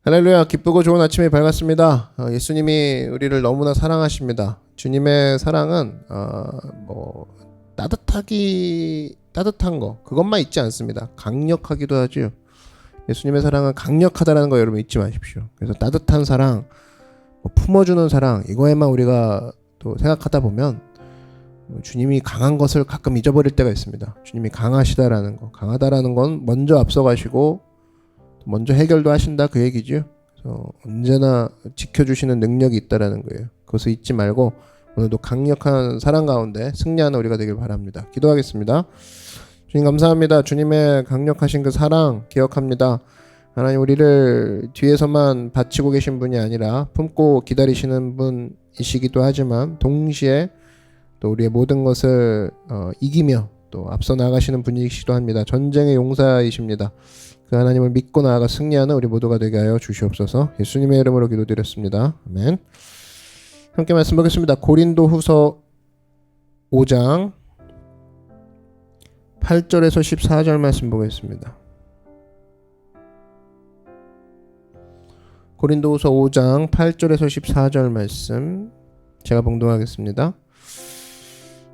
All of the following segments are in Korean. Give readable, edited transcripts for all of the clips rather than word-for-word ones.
할렐루야. 기쁘고 좋은 아침이 밝았습니다. 예수님이 우리를 너무나 사랑하십니다. 주님의 사랑은 따뜻한 거 그것만 있지 않습니다. 강력하기도 하죠. 예수님의 사랑은 강력하다라는 거 여러분 잊지 마십시오. 그래서 따뜻한 사랑, 품어주는 사랑, 이거에만 우리가 또 생각하다 보면 주님이 강한 것을 가끔 잊어버릴 때가 있습니다. 주님이 강하시다라는 거, 강하다라는 건 먼저 앞서가시고 먼저 해결도 하신다, 그 얘기죠. 그래서 언제나 지켜주시는 능력이 있다라는 거예요. 그것을 잊지 말고 오늘도 강력한 사랑 가운데 승리하는 우리가 되길 바랍니다. 기도하겠습니다. 주님 감사합니다. 주님의 강력하신 그 사랑 기억합니다. 하나님, 우리를 뒤에서만 바치고 계신 분이 아니라 품고 기다리시는 분이시기도 하지만 동시에 또 우리의 모든 것을 이기며 또 앞서 나가시는 분이시기도 합니다. 전쟁의 용사이십니다. 그 하나님을 믿고 나아가 승리하는 우리 모두가 되게 하여 주시옵소서. 예수님의 이름으로 기도드렸습니다. 아멘. 함께 말씀 보겠습니다. 고린도후서 5장 8절에서 14절 말씀 보겠습니다. 고린도후서 5장 8절에서 14절 말씀 제가 봉독하겠습니다.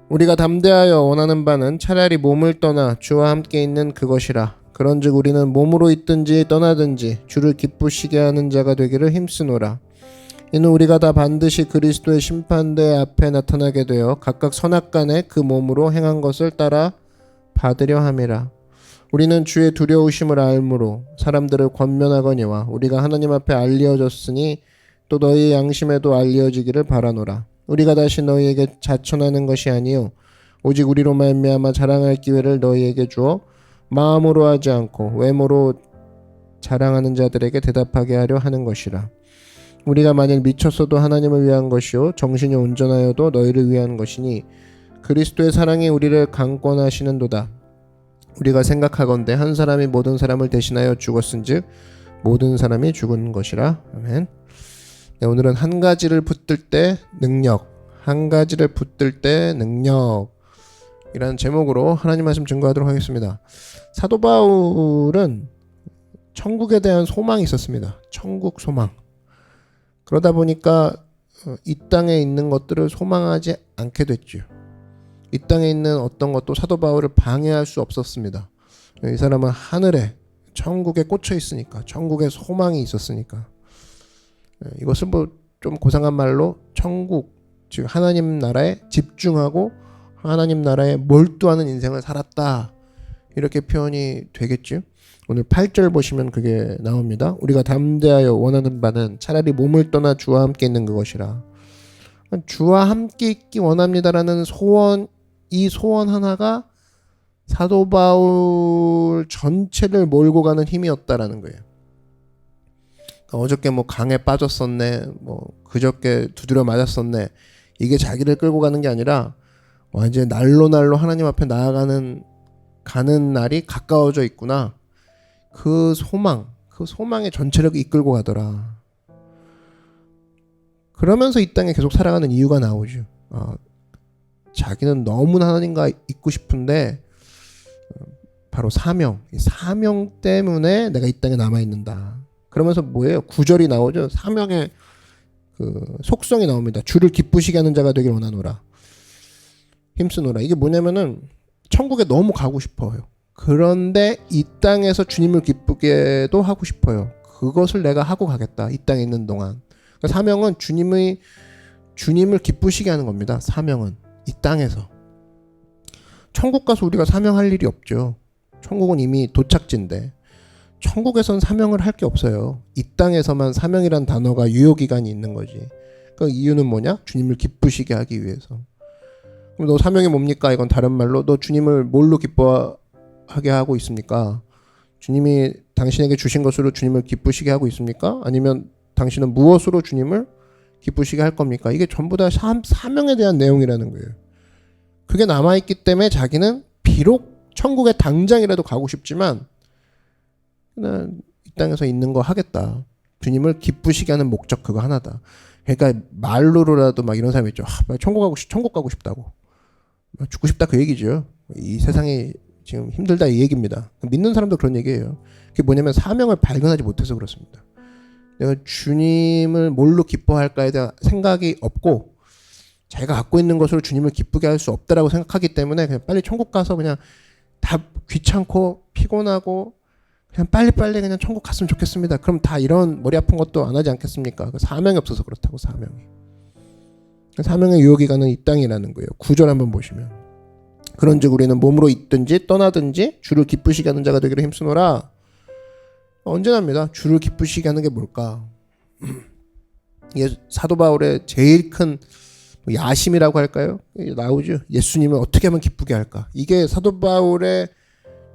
우리가 담대하여 원하는 바는 차라리 몸을 떠나 주와 함께 있는 그것이라. 그런즉 우리는 몸으로 있든지 떠나든지 주를 기쁘시게 하는 자가 되기를 힘쓰노라. 이는 우리가 다 반드시 그리스도의 심판대 앞에 나타나게 되어 각각 선악간에 그 몸으로 행한 것을 따라 받으려 함이라. 우리는 주의 두려우심을 알므로 사람들을 권면하거니와 우리가 하나님 앞에 알려졌으니 또 너희의 양심에도 알려지기를 바라노라. 우리가 다시 너희에게 자천하는 것이 아니요 오직 우리로 말미암아 자랑할 기회를 너희에게 주어 마음으로 하지 않고 외모로 자랑하는 자들에게 대답하게 하려 하는 것이라. 우리가 만일 미쳤어도 하나님을 위한 것이요 정신이 온전하여도 너희를 위한 것이니 그리스도의 사랑이 우리를 강권하시는도다. 우리가 생각하건대 한 사람이 모든 사람을 대신하여 죽었은즉 모든 사람이 죽은 것이라. 아멘. 네, 오늘은 한 가지를 붙들 때 능력, 한 가지를 붙들 때 능력 이라는 제목으로 하나님 말씀 증거하도록 하겠습니다. 사도 바울은 천국에 대한 소망이 있었습니다. 천국 소망. 그러다 보니까 이 땅에 있는 것들을 소망하지 않게 됐죠. 이 땅에 있는 어떤 것도 사도 바울을 방해할 수 없었습니다. 이 사람은 하늘에 천국에 꽂혀 있으니까, 천국에 소망이 있었으니까. 이것을 좀 고상한 말로 천국, 즉 하나님 나라에 집중하고 하나님 나라에 몰두하는 인생을 살았다, 이렇게 표현이 되겠죠. 오늘 8절 보시면 그게 나옵니다. 우리가 담대하여 원하는 바는 차라리 몸을 떠나 주와 함께 있는 그것이라. 주와 함께 있기 원합니다라는 소원, 이 소원 하나가 사도 바울 전체를 몰고 가는 힘이었다라는 거예요. 어저께 강에 빠졌었네, 그저께 두드려 맞았었네, 이게 자기를 끌고 가는 게 아니라 이제 날로 하나님 앞에 나아가는 날이 가까워져 있구나. 그 소망의 전체력이 이끌고 가더라. 그러면서 이 땅에 계속 살아가는 이유가 나오죠. 자기는 너무나 하나님과 있고 싶은데 바로 사명 때문에 내가 이 땅에 남아있는다. 그러면서 뭐예요? 9절이 나오죠. 사명의 그 속성이 나옵니다. 주를 기쁘시게 하는 자가 되길 원하노라. 힘쓰노라. 이게 뭐냐면은 천국에 너무 가고 싶어요. 그런데 이 땅에서 주님을 기쁘게도 하고 싶어요. 그것을 내가 하고 가겠다. 이 땅에 있는 동안. 그러니까 사명은 주님을 기쁘시게 하는 겁니다. 사명은 이 땅에서. 천국 가서 우리가 사명할 일이 없죠. 천국은 이미 도착지인데 천국에선 사명을 할 게 없어요. 이 땅에서만 사명이란 단어가 유효기간이 있는 거지. 그 이유는 뭐냐? 주님을 기쁘시게 하기 위해서. 그럼 너 사명이 뭡니까? 이건 다른 말로 너 주님을 뭘로 기뻐하게 하고 있습니까? 주님이 당신에게 주신 것으로 주님을 기쁘시게 하고 있습니까? 아니면 당신은 무엇으로 주님을 기쁘시게 할 겁니까? 이게 전부 다 사명에 대한 내용이라는 거예요. 그게 남아있기 때문에 자기는 비록 천국에 당장이라도 가고 싶지만 그냥 이 땅에서 있는 거 하겠다. 주님을 기쁘시게 하는 목적 그거 하나다. 그러니까 말로라도 이런 사람이 있죠. 천국 가고 싶다고. 죽고 싶다 그 얘기죠. 이 세상이 지금 힘들다 이 얘기입니다. 믿는 사람도 그런 얘기예요. 그게 뭐냐면 사명을 발견하지 못해서 그렇습니다. 내가 주님을 뭘로 기뻐할까에 대한 생각이 없고 자기가 갖고 있는 것으로 주님을 기쁘게 할 수 없다라고 생각하기 때문에 그냥 빨리 천국 가서 그냥 다 귀찮고 피곤하고 그냥 빨리빨리 그냥 천국 갔으면 좋겠습니다. 그럼 다 이런 머리 아픈 것도 안 하지 않겠습니까? 사명이 없어서 그렇다고. 사명의 유혹이 가는 이 땅이라는 거예요. 9절 한번 보시면 그런즉 우리는 몸으로 있든지 떠나든지 주를 기쁘시게 하는 자가 되기를 힘쓰노라. 언제나입니다. 주를 기쁘시게 하는 게 뭘까? 이게 사도 바울의 제일 큰 야심이라고 할까요? 나오죠. 예수님을 어떻게 하면 기쁘게 할까? 이게 사도 바울의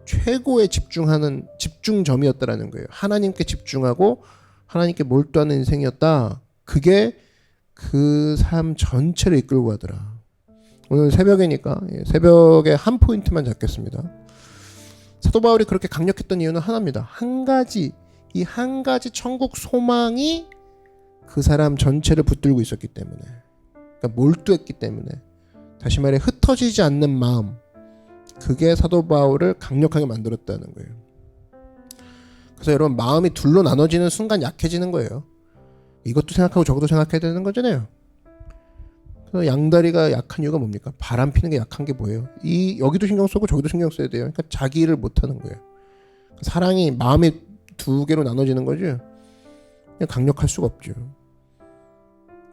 최고의 집중하는 집중점이었다라는 거예요. 하나님께 집중하고 하나님께 몰두하는 인생이었다. 그게 그 삶 전체를 이끌고 가더라. 오늘 새벽이니까 새벽에 한 포인트만 잡겠습니다. 사도 바울이 그렇게 강력했던 이유는 하나입니다. 이 한 가지 천국 소망이 그 사람 전체를 붙들고 있었기 때문에, 그러니까 몰두했기 때문에, 다시 말해 흩어지지 않는 마음, 그게 사도 바울을 강력하게 만들었다는 거예요. 그래서 여러분, 마음이 둘로 나눠지는 순간 약해지는 거예요. 이것도 생각하고 저것도 생각해야 되는 거잖아요. 그래서 양다리가 약한 이유가 뭡니까? 바람 피는 게 약한 게 뭐예요? 여기도 신경 쓰고 저기도 신경 써야 돼요. 그러니까 자기 일을 못 하는 거예요. 사랑이 마음이 두 개로 나눠지는 거죠. 그냥 강력할 수가 없죠.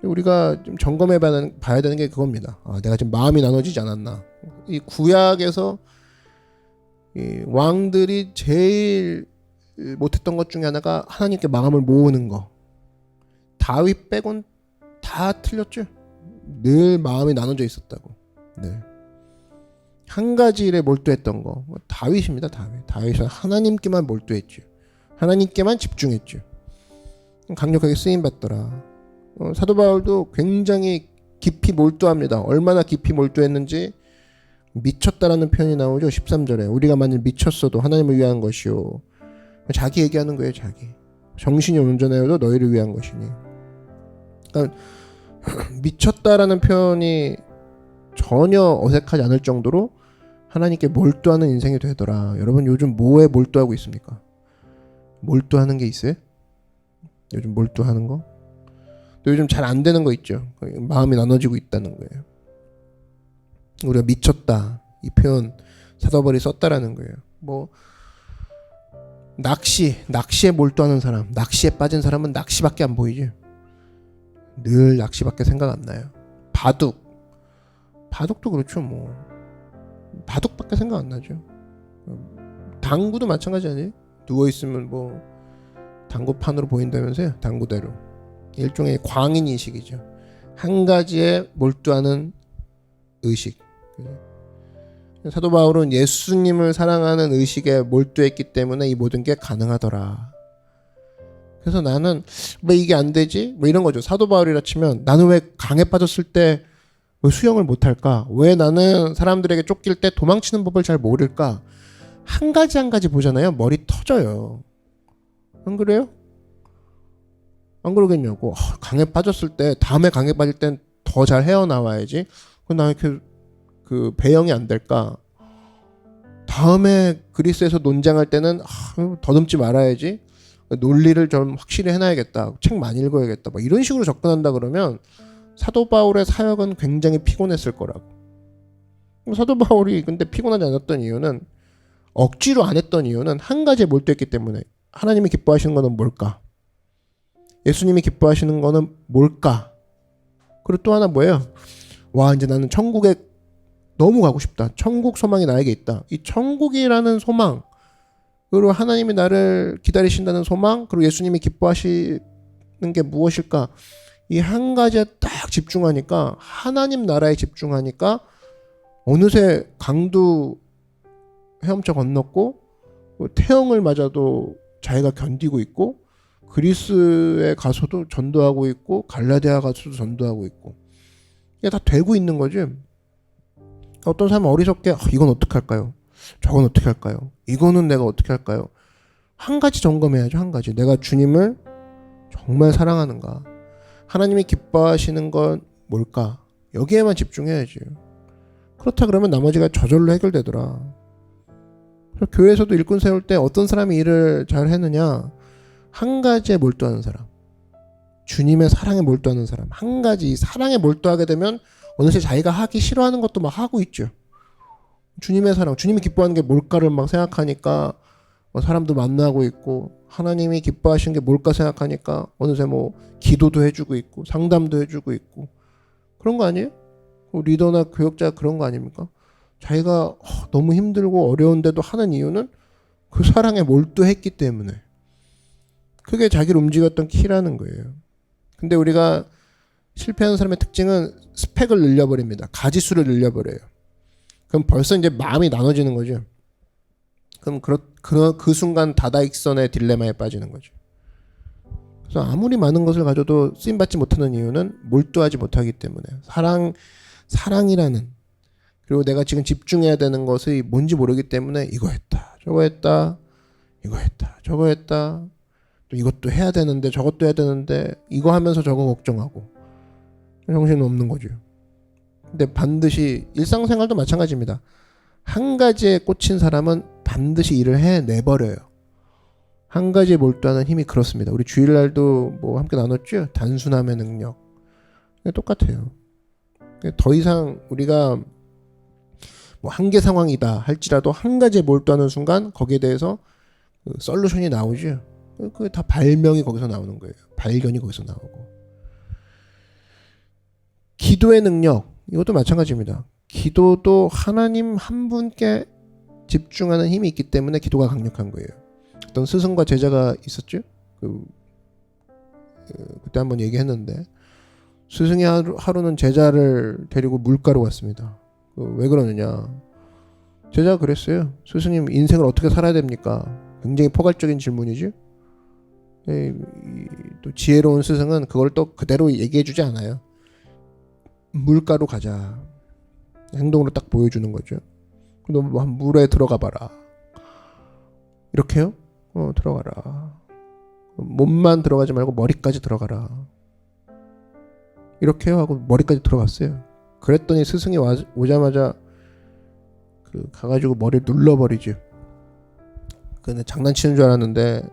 우리가 좀 점검해 봐야 되는 게 그겁니다. 내가 지금 마음이 나눠지지 않았나. 이 구약에서 이 왕들이 제일 못했던 것 중에 하나가 하나님께 마음을 모으는 거. 다윗 빼곤 다 틀렸죠. 늘 마음이 나눠져 있었다고. 네. 한 가지 일에 몰두했던 거. 다윗입니다. 다윗은 하나님께만 몰두했죠. 하나님께만 집중했죠. 강력하게 쓰임 받더라. 사도 바울도 굉장히 깊이 몰두합니다. 얼마나 깊이 몰두했는지 미쳤다라는 표현이 나오죠. 13절에 우리가 만일 미쳤어도 하나님을 위한 것이요. 자기 얘기하는 거예요. 자기. 정신이 온전하여도 너희를 위한 것이니. 그러니까 미쳤다라는 표현이 전혀 어색하지 않을 정도로 하나님께 몰두하는 인생이 되더라. 여러분 요즘 뭐에 몰두하고 있습니까? 몰두하는 게 있어요? 요즘 몰두하는 거? 또 요즘 잘 안 되는 거 있죠. 마음이 나눠지고 있다는 거예요. 우리가 미쳤다 이 표현 사도 바울이 썼다라는 거예요. 낚시에 몰두하는 사람, 낚시에 빠진 사람은 낚시밖에 안 보이지. 늘 낚시밖에 생각 안 나요. 바둑도 그렇죠. 바둑밖에 생각 안 나죠. 당구도 마찬가지 아니에요? 누워있으면 당구판으로 보인다면서요. 당구대로. 일종의 광인의식이죠. 한 가지에 몰두하는 의식. 사도 바울은 예수님을 사랑하는 의식에 몰두했기 때문에 이 모든 게 가능하더라. 그래서 나는 왜 이게 안 되지? 이런 거죠. 사도 바울이라 치면 나는 왜 강에 빠졌을 때 왜 수영을 못할까? 왜 나는 사람들에게 쫓길 때 도망치는 법을 잘 모를까? 한 가지 보잖아요. 머리 터져요. 안 그래요? 안 그러겠냐고. 강에 빠졌을 때 다음에 강에 빠질 땐 더 잘 헤어나와야지. 나 이렇게 배영이 안 될까? 다음에 그리스에서 논쟁할 때는 더듬지 말아야지. 논리를 좀 확실히 해놔야겠다. 책 많이 읽어야겠다. 이런 식으로 접근한다 그러면 사도 바울의 사역은 굉장히 피곤했을 거라고. 사도 바울이 근데 피곤하지 않았던 이유는, 억지로 안 했던 이유는 한 가지에 몰두했기 때문에. 하나님이 기뻐하시는 거는 뭘까? 예수님이 기뻐하시는 거는 뭘까? 그리고 또 하나 뭐예요? 이제 나는 천국에 너무 가고 싶다. 천국 소망이 나에게 있다. 이 천국이라는 소망, 그리고 하나님이 나를 기다리신다는 소망, 그리고 예수님이 기뻐하시는 게 무엇일까? 이 한 가지에 딱 집중하니까, 하나님 나라에 집중하니까 어느새 강도 헤엄쳐 건넜고 태형을 맞아도 자기가 견디고 있고, 그리스에 가서도 전도하고 있고, 갈라디아 가서도 전도하고 있고, 이게 다 되고 있는 거지. 어떤 사람은 어리석게 이건 어떻게 할까요? 저건 어떻게 할까요? 이거는 내가 어떻게 할까요? 한 가지 점검해야죠. 한 가지. 내가 주님을 정말 사랑하는가? 하나님이 기뻐하시는 건 뭘까? 여기에만 집중해야지. 그렇다 그러면 나머지가 저절로 해결되더라. 교회에서도 일꾼 세울 때 어떤 사람이 일을 잘 했느냐? 한 가지에 몰두하는 사람. 주님의 사랑에 몰두하는 사람. 한 가지 사랑에 몰두하게 되면 어느새 자기가 하기 싫어하는 것도 막 하고 있죠. 주님의 사랑, 주님이 기뻐하는 게 뭘까를 막 생각하니까 사람도 만나고 있고, 하나님이 기뻐하시는 게 뭘까 생각하니까 어느새 뭐 기도도 해주고 있고 상담도 해주고 있고 그런 거 아니에요? 리더나 교역자 그런 거 아닙니까? 자기가 너무 힘들고 어려운데도 하는 이유는 그 사랑에 몰두했기 때문에. 그게 자기를 움직였던 키라는 거예요. 근데 우리가 실패하는 사람의 특징은 스펙을 늘려버립니다. 가지수를 늘려버려요. 그럼 벌써 이제 마음이 나눠지는 거죠. 그럼 그 순간 다다익선의 딜레마에 빠지는 거죠. 그래서 아무리 많은 것을 가져도 쓰임받지 못하는 이유는 몰두하지 못하기 때문에. 사랑이라는, 그리고 내가 지금 집중해야 되는 것이 뭔지 모르기 때문에 이거 했다 저거 했다 이거 했다 저거 했다, 또 이것도 해야 되는데 저것도 해야 되는데 이거 하면서 저거 걱정하고 정신 없는 거죠. 근데 반드시 일상생활도 마찬가지입니다. 한 가지에 꽂힌 사람은 반드시 일을 해내버려요. 한 가지에 몰두하는 힘이 그렇습니다. 우리 주일날도 뭐 함께 나눴죠? 단순함의 능력. 똑같아요. 더 이상 우리가 뭐 한계 상황이다 할지라도 한 가지에 몰두하는 순간 거기에 대해서 솔루션이 나오죠. 그게 다 발명이 거기서 나오는 거예요. 발견이 거기서 나오고. 기도의 능력, 이것도 마찬가지입니다. 기도도 하나님 한 분께 집중하는 힘이 있기 때문에 기도가 강력한 거예요. 어떤 스승과 제자가 있었죠. 그때 한번 얘기했는데, 스승이 하루는 제자를 데리고 물가로 갔습니다. 왜 그러느냐, 제자가 그랬어요. 스승님, 인생을 어떻게 살아야 됩니까? 굉장히 포괄적인 질문이죠. 또 지혜로운 스승은 그걸 또 그대로 얘기해 주지 않아요. 물가로 가자, 행동으로 딱 보여주는 거죠. 너 물에 들어가 봐라. 이렇게요? 들어가라. 몸만 들어가지 말고 머리까지 들어가라. 이렇게요 하고 머리까지 들어갔어요. 그랬더니 스승이 오자마자 가가지고 머리를 눌러버리죠. 근데 장난치는 줄 알았는데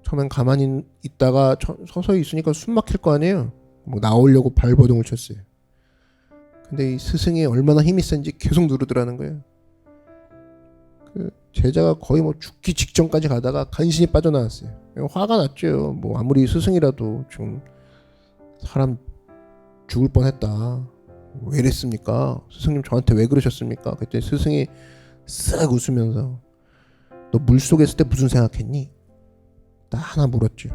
처음엔 가만히 있다가 서서히 있으니까 숨 막힐 거 아니에요. 뭐 나오려고 발버둥을 쳤어요. 근데 이 스승이 얼마나 힘이 센지 계속 누르더라는 거예요. 제자가 거의 뭐 죽기 직전까지 가다가 간신히 빠져나왔어요. 화가 났죠. 뭐 아무리 스승이라도 좀 사람 죽을 뻔했다. 왜 이랬습니까? 스승님 저한테 왜 그러셨습니까? 그때 스승이 쓱 웃으면서 너 물속에 있을 때 무슨 생각했니? 딱 하나 물었죠.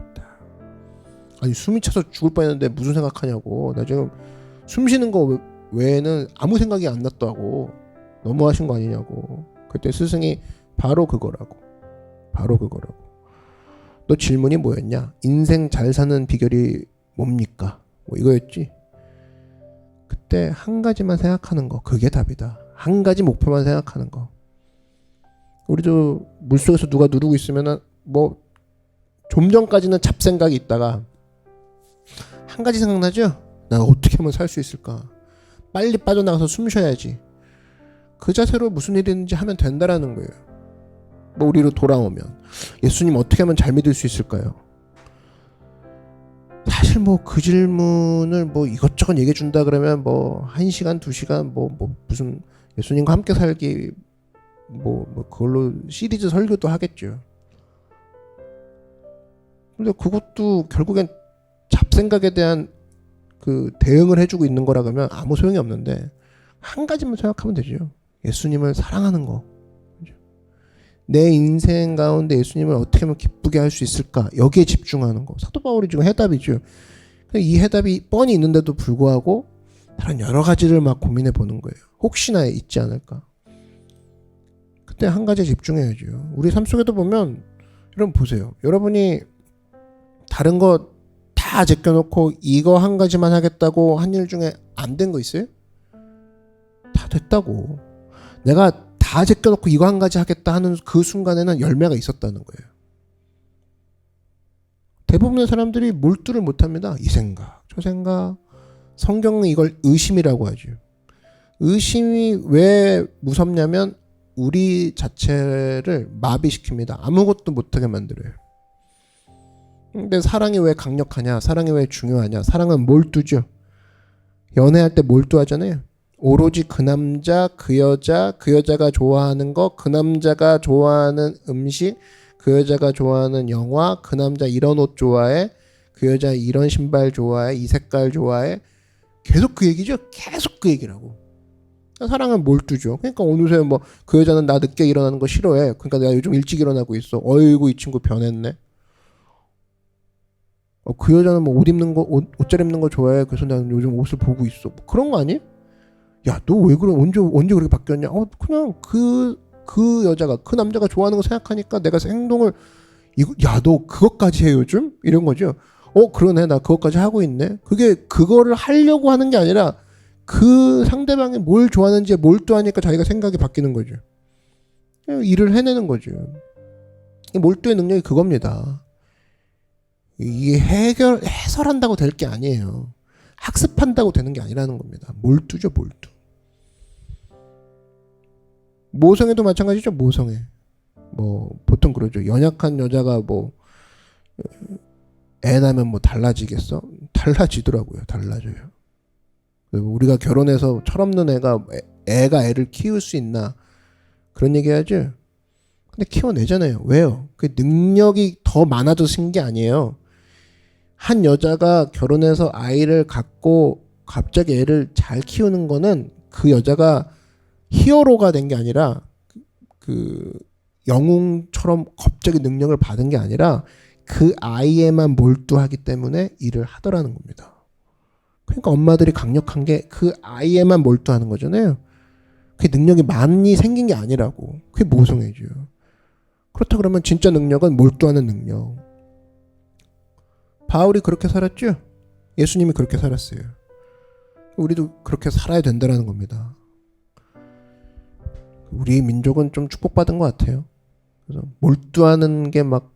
아니 숨이 차서 죽을 뻔했는데 무슨 생각하냐고. 나 지금 숨 쉬는 거 외에는 아무 생각이 안 났다고. 너무하신 거 아니냐고. 그때 스승이 바로 그거라고. 너 질문이 뭐였냐? 인생 잘 사는 비결이 뭡니까? 뭐 이거였지. 그때 한 가지만 생각하는 거, 그게 답이다. 한 가지 목표만 생각하는 거. 우리도 물속에서 누가 누르고 있으면은 뭐 좀 전까지는 잡생각이 있다가 한 가지 생각나죠? 나 어떻게 하면 살 수 있을까? 빨리 빠져나가서 숨 쉬어야지. 그 자세로 무슨 일이든지 하면 된다라는 거예요. 뭐 우리로 돌아오면 예수님 어떻게 하면 잘 믿을 수 있을까요? 사실 뭐 그 질문을 뭐 이것저것 얘기해 준다 그러면 뭐 1시간 2시간 뭐 무슨 예수님과 함께 살기 뭐 그걸로 시리즈 설교도 하겠죠. 근데 그것도 결국엔 잡생각에 대한 그 대응을 해주고 있는 거라 그러면 아무 소용이 없는데, 한 가지만 생각하면 되죠. 예수님을 사랑하는 거. 내 인생 가운데 예수님을 어떻게 하면 기쁘게 할 수 있을까? 여기에 집중하는 거. 사도 바울이 지금 해답이죠. 이 해답이 뻔히 있는데도 불구하고 다른 여러 가지를 막 고민해 보는 거예요. 혹시나 있지 않을까? 그때 한 가지에 집중해야죠. 우리 삶 속에도 보면, 여러분 보세요. 여러분이 다른 거 다 제껴놓고 이거 한 가지만 하겠다고 한 일 중에 안 된 거 있어요? 다 됐다고. 내가 다 제껴놓고 이거 한 가지 하겠다 하는 그 순간에는 열매가 있었다는 거예요. 대부분의 사람들이 몰두를 못합니다. 이 생각, 저 생각. 성경은 이걸 의심이라고 하죠. 의심이 왜 무섭냐면 우리 자체를 마비시킵니다. 아무것도 못하게 만들어요. 근데 사랑이 왜 강력하냐? 사랑이 왜 중요하냐? 사랑은 몰두죠. 연애할 때 몰두하잖아요. 오로지 그 남자, 그 여자, 그 여자가 좋아하는 거, 그 남자가 좋아하는 음식, 그 여자가 좋아하는 영화, 그 남자 이런 옷 좋아해, 그 여자 이런 신발 좋아해, 이 색깔 좋아해. 계속 그 얘기죠. 계속 그 얘기라고. 사랑은 몰두죠. 그러니까 어느새 뭐 그 여자는 나 늦게 일어나는 거 싫어해. 그러니까 내가 요즘 일찍 일어나고 있어. 어이구 이 친구 변했네. 그 여자는 뭐 옷 입는 거, 옷잘 입는 거 좋아해. 그래서 나는 요즘 옷을 보고 있어. 뭐 그런 거 아니? 야, 너 왜 그래? 언제 그렇게 바뀌었냐? 그냥 그 여자가, 그 남자가 좋아하는 거 생각하니까 내가 행동을, 야, 너 그것까지 해, 요즘? 이런 거죠. 그러네. 나 그것까지 하고 있네. 그거를 하려고 하는 게 아니라 그 상대방이 뭘 좋아하는지에 몰두하니까 자기가 생각이 바뀌는 거죠. 일을 해내는 거죠. 몰두의 능력이 그겁니다. 이게 해설한다고 될 게 아니에요. 학습한다고 되는 게 아니라는 겁니다. 몰두죠, 몰두. 모성애도 마찬가지죠, 모성애. 뭐 보통 그러죠. 연약한 여자가 뭐 애 낳으면 뭐 달라지겠어? 달라지더라고요. 달라져요. 우리가 결혼해서 철없는 애가 애를 키울 수 있나? 그런 얘기 하죠. 근데 키워내잖아요. 왜요? 그 능력이 더 많아져진 게 아니에요. 한 여자가 결혼해서 아이를 갖고 갑자기 애를 잘 키우는 거는 그 여자가 히어로가 된 게 아니라 그 영웅처럼 갑자기 능력을 받은 게 아니라 그 아이에만 몰두하기 때문에 일을 하더라는 겁니다. 그러니까 엄마들이 강력한 게 그 아이에만 몰두하는 거잖아요. 그 능력이 많이 생긴 게 아니라고. 그게 모성애죠. 그렇다 그러면 진짜 능력은 몰두하는 능력. 바울이 그렇게 살았죠. 예수님이 그렇게 살았어요. 우리도 그렇게 살아야 된다는 겁니다. 우리 민족은 좀 축복받은 것 같아요. 그래서 몰두하는 게 막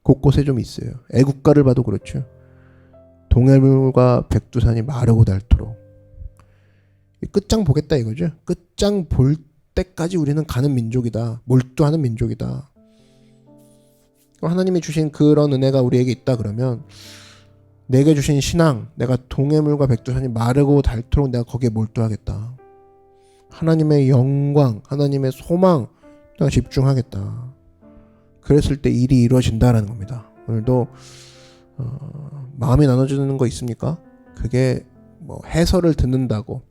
곳곳에 좀 있어요. 애국가를 봐도 그렇죠. 동해물과 백두산이 마르고 닳도록. 끝장 보겠다 이거죠. 끝장 볼 때까지 우리는 가는 민족이다. 몰두하는 민족이다. 하나님이 주신 그런 은혜가 우리에게 있다 그러면 내게 주신 신앙, 내가 동해물과 백두산이 마르고 닳도록 내가 거기에 몰두하겠다. 하나님의 영광, 하나님의 소망 내가 집중하겠다. 그랬을 때 일이 이루어진다라는 겁니다. 오늘도 마음이 나눠지는 거 있습니까? 그게 뭐 해설을 듣는다고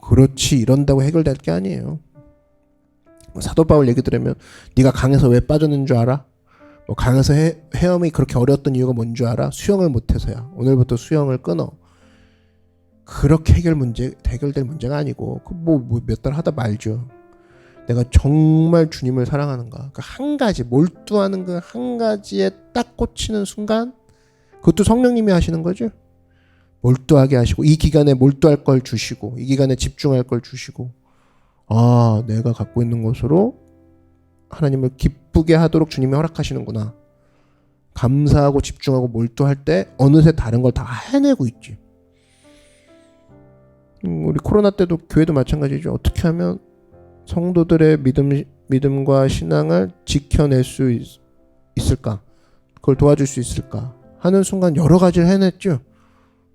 그렇지 이런다고 해결될 게 아니에요. 사도 바울 얘기 들으면 네가 강에서 왜 빠졌는 줄 알아? 뭐 강에서 헤엄이 그렇게 어려웠던 이유가 뭔 줄 알아? 수영을 못해서야. 오늘부터 수영을 끊어. 그렇게 해결될 문제가 아니고 뭐 몇 달 하다 말죠. 내가 정말 주님을 사랑하는가? 그 한 가지 몰두하는 그 한 가지에 딱 꽂히는 순간, 그것도 성령님이 하시는 거죠. 몰두하게 하시고 이 기간에 몰두할 걸 주시고 이 기간에 집중할 걸 주시고 내가 갖고 있는 것으로 하나님을 기쁘게 하도록 주님이 허락하시는구나. 감사하고 집중하고 몰두할 때 어느새 다른 걸 다 해내고 있지. 우리 코로나 때도 교회도 마찬가지죠. 어떻게 하면 성도들의 믿음과 신앙을 지켜낼 수 있을까? 그걸 도와줄 수 있을까? 하는 순간 여러 가지를 해냈죠.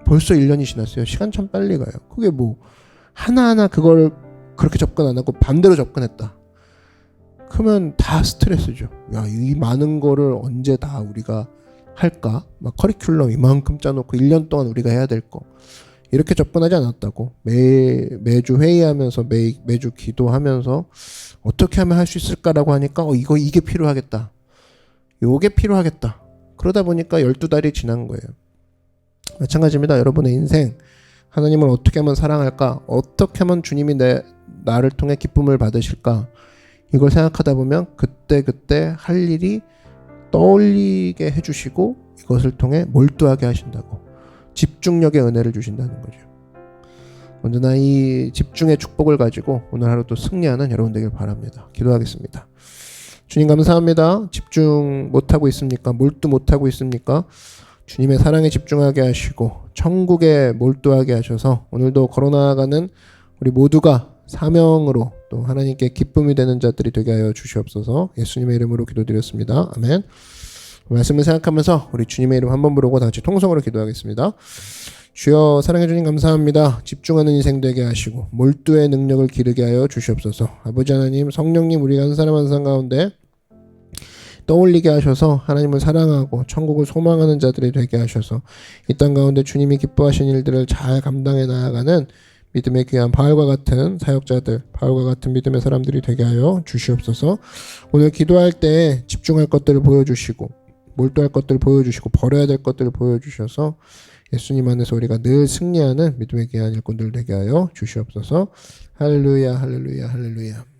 벌써 1년이 지났어요. 시간 참 빨리 가요. 그게 뭐 하나하나 그걸 그렇게 접근 안 하고 반대로 접근했다. 그러면 다 스트레스죠. 야, 이 많은 거를 언제 다 우리가 할까? 막 커리큘럼 이만큼 짜놓고 1년 동안 우리가 해야 될 거. 이렇게 접근하지 않았다고. 매주 회의하면서 매주 기도하면서 어떻게 하면 할 수 있을까라고 하니까 이게 필요하겠다. 요게 필요하겠다. 그러다 보니까 12달이 지난 거예요. 마찬가지입니다. 여러분의 인생. 하나님을 어떻게 하면 사랑할까? 어떻게 하면 주님이 나를 통해 기쁨을 받으실까? 이걸 생각하다 보면 그때 할 일이 떠올리게 해주시고 이것을 통해 몰두하게 하신다고. 집중력의 은혜를 주신다는 거죠. 언제나 이 집중의 축복을 가지고 오늘 하루도 승리하는 여러분 되길 바랍니다. 기도하겠습니다. 주님 감사합니다. 집중 못하고 있습니까? 몰두 못하고 있습니까? 주님의 사랑에 집중하게 하시고 천국에 몰두하게 하셔서 오늘도 걸어나가는 우리 모두가 사명으로 또 하나님께 기쁨이 되는 자들이 되게 하여 주시옵소서. 예수님의 이름으로 기도드렸습니다. 아멘. 말씀을 생각하면서 우리 주님의 이름 한번 부르고 다 같이 통성으로 기도하겠습니다. 주여 사랑해 주님 감사합니다. 집중하는 인생 되게 하시고 몰두의 능력을 기르게 하여 주시옵소서. 아버지 하나님, 성령님, 우리가 한 사람 한 사람 가운데 떠올리게 하셔서 하나님을 사랑하고 천국을 소망하는 자들이 되게 하셔서 이 땅 가운데 주님이 기뻐하신 일들을 잘 감당해 나아가는 믿음의 귀한 바울과 같은 사역자들, 바울과 같은 믿음의 사람들이 되게 하여 주시옵소서. 오늘 기도할 때 집중할 것들을 보여주시고 몰두할 것들을 보여주시고 버려야 될 것들을 보여주셔서 예수님 안에서 우리가 늘 승리하는 믿음의 귀한 일꾼들 되게 하여 주시옵소서. 할렐루야, 할렐루야, 할렐루야.